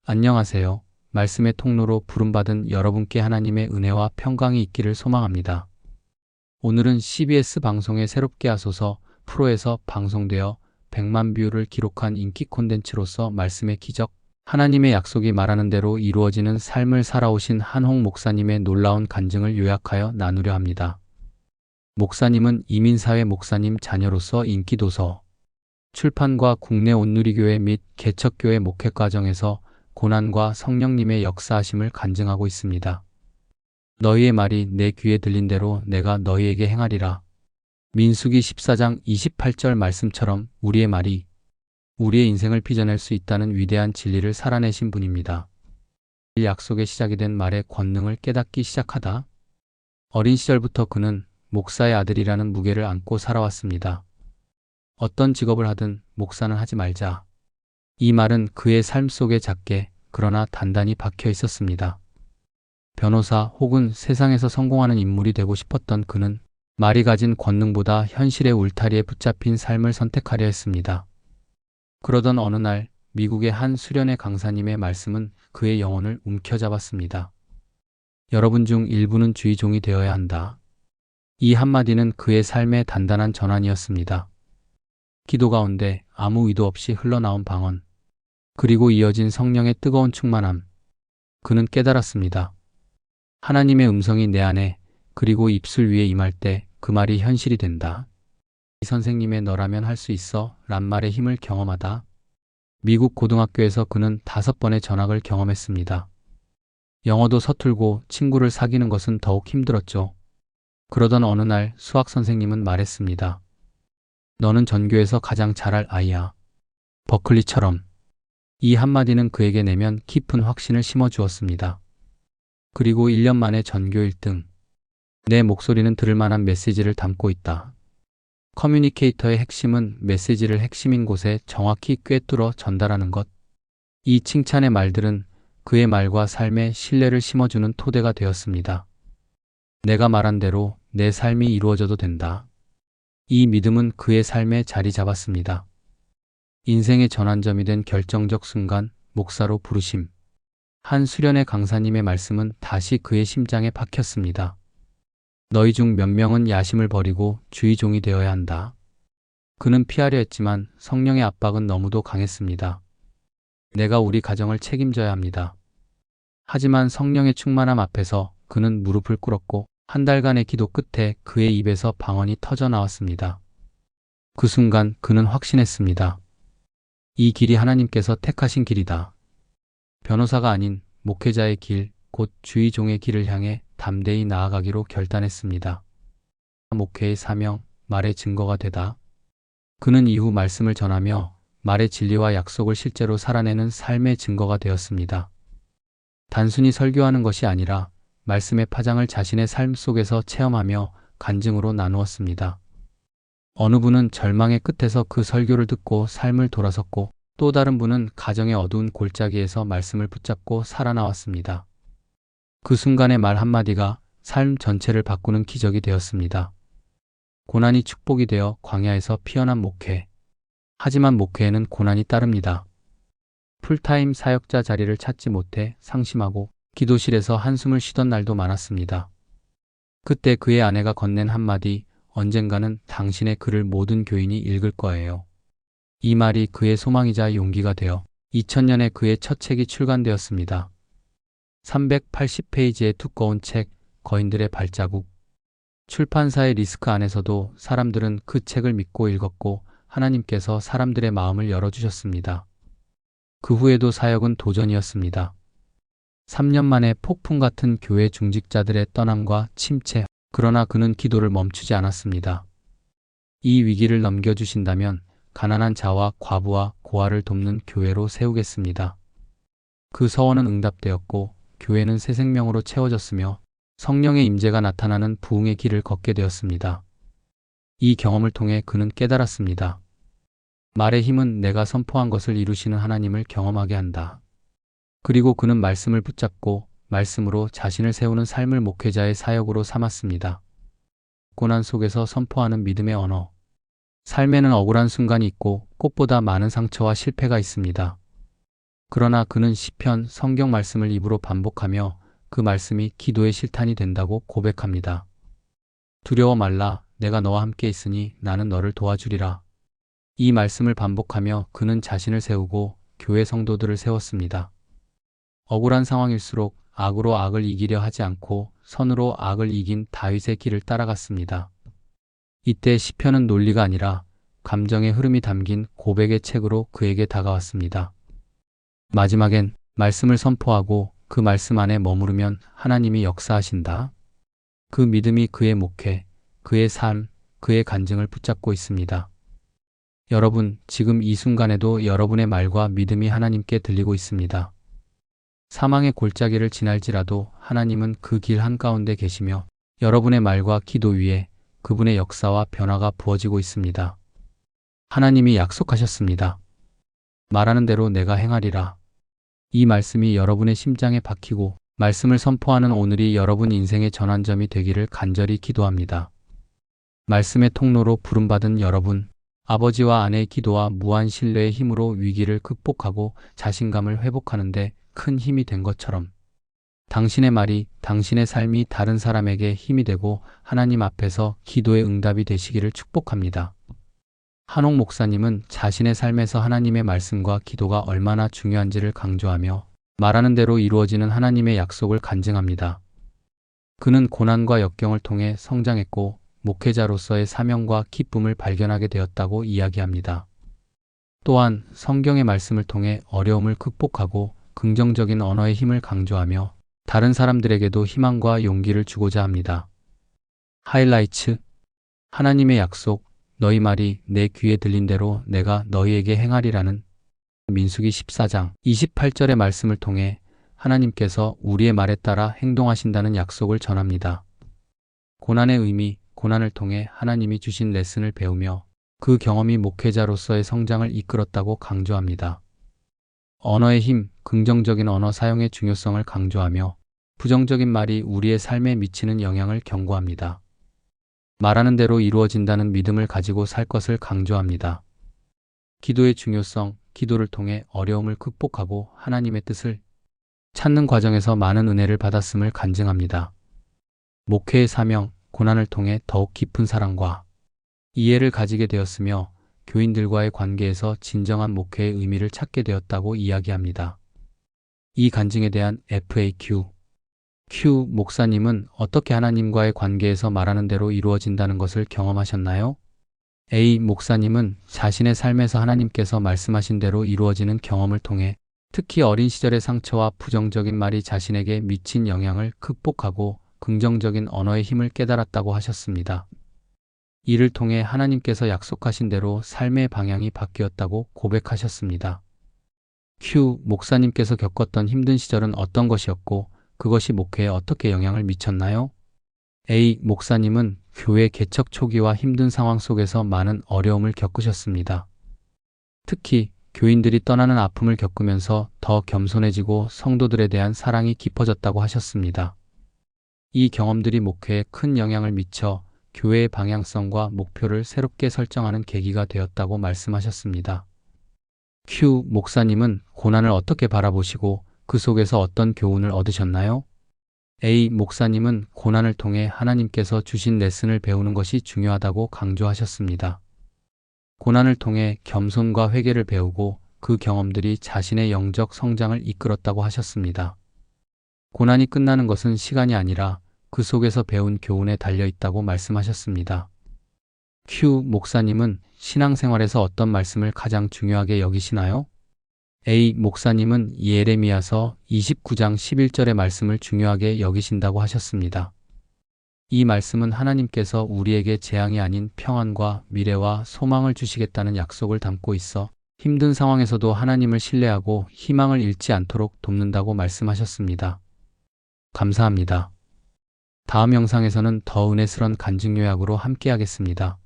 안녕하세요. 말씀의 통로로 부름받은 여러분께 하나님의 은혜와 평강이 있기를 소망합니다. 오늘은 CBS 방송의 새롭게 하소서 프로에서 방송되어 100만 뷰를 기록한 인기 콘텐츠로서 말씀의 기적, 하나님의 약속이 말하는 대로 이루어지는 삶을 살아오신 한홍 목사님의 놀라운 간증을 요약하여 나누려 합니다. 목사님은 이민사회 목사님 자녀로서 인기도서, 출판과 국내 온누리교회 및 개척교회 목회 과정에서 고난과 성령님의 역사하심을 간증하고 있습니다. 너희의 말이 내 귀에 들린 대로 내가 너희에게 행하리라. 민수기 14장 28절 말씀처럼 우리의 말이 우리의 인생을 빚어낼 수 있다는 위대한 진리를 살아내신 분입니다. 이 약속의 시작이 된 말의 권능을 깨닫기 시작하다. 어린 시절부터 그는 목사의 아들이라는 무게를 안고 살아왔습니다. 어떤 직업을 하든 목사는 하지 말자. 이 말은 그의 삶 속에 작게 그러나 단단히 박혀 있었습니다. 변호사 혹은 세상에서 성공하는 인물이 되고 싶었던 그는 말이 가진 권능보다 현실의 울타리에 붙잡힌 삶을 선택하려 했습니다. 그러던 어느 날 미국의 한 수련회 강사님의 말씀은 그의 영혼을 움켜잡았습니다. 여러분 중 일부는 주의 종이 되어야 한다. 이 한마디는 그의 삶의 단단한 전환이었습니다. 기도 가운데 아무 의도 없이 흘러나온 방언, 그리고 이어진 성령의 뜨거운 충만함. 그는 깨달았습니다. 하나님의 음성이 내 안에 그리고 입술 위에 임할 때 그 말이 현실이 된다. 이 선생님의 너라면 할 수 있어 란 말의 힘을 경험하다. 미국 고등학교에서 그는 5번의 전학을 경험했습니다. 영어도 서툴고 친구를 사귀는 것은 더욱 힘들었죠. 그러던 어느 날 수학 선생님은 말했습니다. 너는 전교에서 가장 잘할 아이야. 버클리처럼. 이 한마디는 그에게 내면 깊은 확신을 심어주었습니다. 그리고 1년 만에 전교 1등. 내 목소리는 들을 만한 메시지를 담고 있다. 커뮤니케이터의 핵심은 메시지를 핵심인 곳에 정확히 꿰뚫어 전달하는 것. 이 칭찬의 말들은 그의 말과 삶에 신뢰를 심어주는 토대가 되었습니다. 내가 말한 대로 내 삶이 이루어져도 된다. 이 믿음은 그의 삶에 자리 잡았습니다. 인생의 전환점이 된 결정적 순간, 목사로 부르심. 한 수련회 강사님의 말씀은 다시 그의 심장에 박혔습니다. 너희 중 몇 명은 야심을 버리고 주의 종이 되어야 한다. 그는 피하려 했지만 성령의 압박은 너무도 강했습니다. 내가 우리 가정을 책임져야 합니다. 하지만 성령의 충만함 앞에서 그는 무릎을 꿇었고 한 달간의 기도 끝에 그의 입에서 방언이 터져 나왔습니다. 그 순간 그는 확신했습니다. 이 길이 하나님께서 택하신 길이다. 변호사가 아닌 목회자의 길, 곧 주의 종의 길을 향해 담대히 나아가기로 결단했습니다. 목회의 사명, 말의 증거가 되다. 그는 이후 말씀을 전하며 말의 진리와 약속을 실제로 살아내는 삶의 증거가 되었습니다. 단순히 설교하는 것이 아니라 말씀의 파장을 자신의 삶 속에서 체험하며 간증으로 나누었습니다. 어느 분은 절망의 끝에서 그 설교를 듣고 삶을 돌아섰고 또 다른 분은 가정의 어두운 골짜기에서 말씀을 붙잡고 살아나왔습니다. 그 순간의 말 한마디가 삶 전체를 바꾸는 기적이 되었습니다. 고난이 축복이 되어 광야에서 피어난 목회. 하지만 목회에는 고난이 따릅니다. 풀타임 사역자 자리를 찾지 못해 상심하고 기도실에서 한숨을 쉬던 날도 많았습니다. 그때 그의 아내가 건넨 한마디, 언젠가는 당신의 글을 모든 교인이 읽을 거예요. 이 말이 그의 소망이자 용기가 되어 2000년에 그의 첫 책이 출간되었습니다. 380페이지의 두꺼운 책, 거인들의 발자국. 출판사의 리스크 안에서도 사람들은 그 책을 믿고 읽었고 하나님께서 사람들의 마음을 열어주셨습니다. 그 후에도 사역은 도전이었습니다. 3년 만에 폭풍 같은 교회 중직자들의 떠남과 침체. 그러나 그는 기도를 멈추지 않았습니다. 이 위기를 넘겨주신다면 가난한 자와 과부와 고아를 돕는 교회로 세우겠습니다. 그 서원은 응답되었고 교회는 새 생명으로 채워졌으며 성령의 임재가 나타나는 부흥의 길을 걷게 되었습니다. 이 경험을 통해 그는 깨달았습니다. 말의 힘은 내가 선포한 것을 이루시는 하나님을 경험하게 한다. 그리고 그는 말씀을 붙잡고 말씀으로 자신을 세우는 삶을 목회자의 사역으로 삼았습니다. 고난 속에서 선포하는 믿음의 언어. 삶에는 억울한 순간이 있고 꽃보다 많은 상처와 실패가 있습니다. 그러나 그는 시편, 성경 말씀을 입으로 반복하며 그 말씀이 기도의 실탄이 된다고 고백합니다. 두려워 말라, 내가 너와 함께 있으니 나는 너를 도와주리라. 이 말씀을 반복하며 그는 자신을 세우고 교회 성도들을 세웠습니다. 억울한 상황일수록 악으로 악을 이기려 하지 않고 선으로 악을 이긴 다윗의 길을 따라갔습니다. 이때 시편은 논리가 아니라 감정의 흐름이 담긴 고백의 책으로 그에게 다가왔습니다. 마지막엔 말씀을 선포하고 그 말씀 안에 머무르면 하나님이 역사하신다. 그 믿음이 그의 목회, 그의 삶, 그의 간증을 붙잡고 있습니다. 여러분, 지금 이 순간에도 여러분의 말과 믿음이 하나님께 들리고 있습니다. 사망의 골짜기를 지날지라도 하나님은 그 길 한가운데 계시며 여러분의 말과 기도 위에 그분의 역사와 변화가 부어지고 있습니다. 하나님이 약속하셨습니다. 말하는 대로 내가 행하리라. 이 말씀이 여러분의 심장에 박히고 말씀을 선포하는 오늘이 여러분 인생의 전환점이 되기를 간절히 기도합니다. 말씀의 통로로 부름받은 여러분, 아버지와 아내의 기도와 무한 신뢰의 힘으로 위기를 극복하고 자신감을 회복하는데 큰 힘이 된 것처럼 당신의 말이, 당신의 삶이 다른 사람에게 힘이 되고 하나님 앞에서 기도의 응답이 되시기를 축복합니다. 한옥 목사님은 자신의 삶에서 하나님의 말씀과 기도가 얼마나 중요한지를 강조하며 말하는 대로 이루어지는 하나님의 약속을 간증합니다. 그는 고난과 역경을 통해 성장했고 목회자로서의 사명과 기쁨을 발견하게 되었다고 이야기합니다. 또한 성경의 말씀을 통해 어려움을 극복하고 긍정적인 언어의 힘을 강조하며 다른 사람들에게도 희망과 용기를 주고자 합니다. 하이라이트, 하나님의 약속, 너희 말이 내 귀에 들린 대로 내가 너희에게 행하리라는 민수기 14장 28절의 말씀을 통해 하나님께서 우리의 말에 따라 행동하신다는 약속을 전합니다. 고난의 의미, 고난을 통해 하나님이 주신 레슨을 배우며 그 경험이 목회자로서의 성장을 이끌었다고 강조합니다. 언어의 힘, 긍정적인 언어 사용의 중요성을 강조하며 부정적인 말이 우리의 삶에 미치는 영향을 경고합니다. 말하는 대로 이루어진다는 믿음을 가지고 살 것을 강조합니다. 기도의 중요성, 기도를 통해 어려움을 극복하고 하나님의 뜻을 찾는 과정에서 많은 은혜를 받았음을 간증합니다. 목회의 사명, 고난을 통해 더욱 깊은 사랑과 이해를 가지게 되었으며 교인들과의 관계에서 진정한 목회의 의미를 찾게 되었다고 이야기합니다. 이 간증에 대한 FAQ. Q 목사님은 어떻게 하나님과의 관계에서 말하는 대로 이루어진다는 것을 경험하셨나요? A 목사님은 자신의 삶에서 하나님께서 말씀하신 대로 이루어지는 경험을 통해 특히 어린 시절의 상처와 부정적인 말이 자신에게 미친 영향을 극복하고 긍정적인 언어의 힘을 깨달았다고 하셨습니다. 이를 통해 하나님께서 약속하신 대로 삶의 방향이 바뀌었다고 고백하셨습니다. Q 목사님께서 겪었던 힘든 시절은 어떤 것이었고 그것이 목회에 어떻게 영향을 미쳤나요? A 목사님은 교회 개척 초기와 힘든 상황 속에서 많은 어려움을 겪으셨습니다. 특히 교인들이 떠나는 아픔을 겪으면서 더 겸손해지고 성도들에 대한 사랑이 깊어졌다고 하셨습니다. 이 경험들이 목회에 큰 영향을 미쳐 교회의 방향성과 목표를 새롭게 설정하는 계기가 되었다고 말씀하셨습니다. Q 목사님은 고난을 어떻게 바라보시고 그 속에서 어떤 교훈을 얻으셨나요? A 목사님은 고난을 통해 하나님께서 주신 레슨을 배우는 것이 중요하다고 강조하셨습니다. 고난을 통해 겸손과 회개를 배우고 그 경험들이 자신의 영적 성장을 이끌었다고 하셨습니다. 고난이 끝나는 것은 시간이 아니라 그 속에서 배운 교훈에 달려 있다고 말씀하셨습니다. Q 목사님은 신앙생활에서 어떤 말씀을 가장 중요하게 여기시나요? A 목사님은 예레미야서 29장 11절의 말씀을 중요하게 여기신다고 하셨습니다. 이 말씀은 하나님께서 우리에게 재앙이 아닌 평안과 미래와 소망을 주시겠다는 약속을 담고 있어 힘든 상황에서도 하나님을 신뢰하고 희망을 잃지 않도록 돕는다고 말씀하셨습니다. 감사합니다. 다음 영상에서는 더 은혜스런 간증 요약으로 함께하겠습니다.